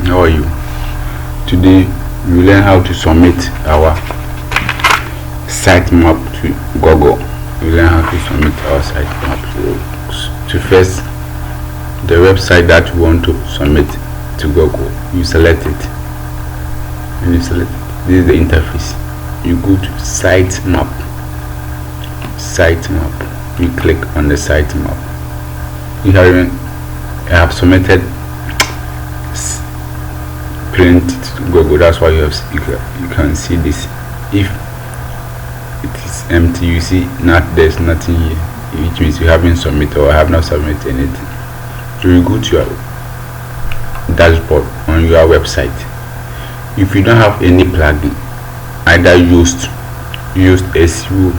How are you? Today we learn how to submit our sitemap to Google. We learn how to submit our sitemap to first the website that you want to submit to Google. You select it. When you select it, this is the interface. You go to sitemap. You click on the sitemap. I have submitted print to Google. That's why you can see this. If it is empty, you see there's nothing here, which means you haven't submitted or have not submitted anything. So you go to your dashboard on your website. If you don't have any plugin, either used SEO,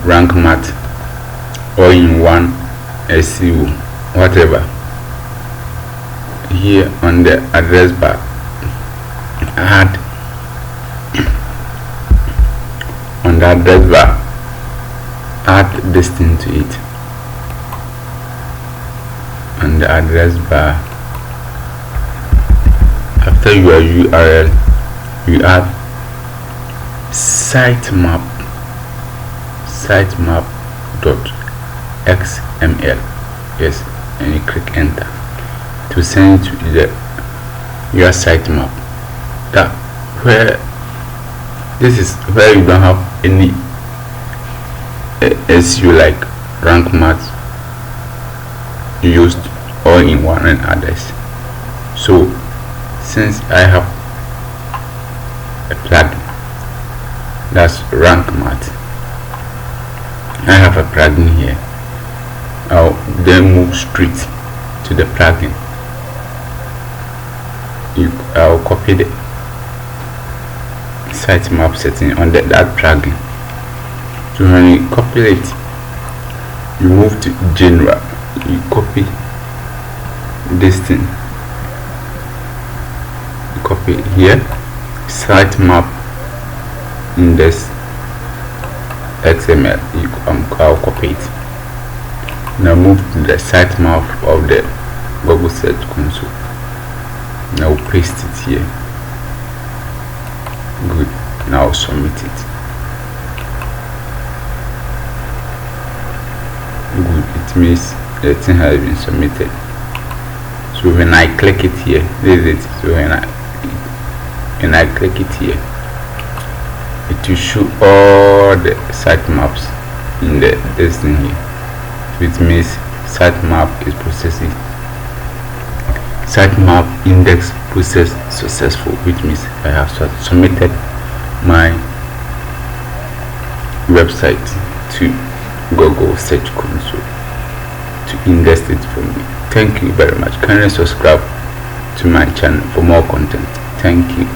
rank math, or in one SEO, whatever, here on the address bar add this thing to it. On the address bar, after your URL, you add sitemap.xml. yes, and you click enter to send to your sitemap. This is where you don't have any SEO like rank math, used, all in one, and others. So since I have a plugin that's rank math, I have a plugin here. I'll then move straight to the plugin. I'll copy the sitemap setting on that plugin. So when you copy it, you move to general, you copy this thing, you copy it here, sitemap index XML. I'll copy it. Now move to the sitemap of the Google Search Console. Now paste it here. Good. Now submit it. Good. It means the thing has been submitted. So when I click it here, this is it. So when I click it here, it will show all the sitemaps in this thing here. So it means sitemap is processing. Sitemap index process successful, which means I have submitted my website to Google Search Console to index it for me. Thank you very much. Kindly subscribe to my channel for more content. Thank you.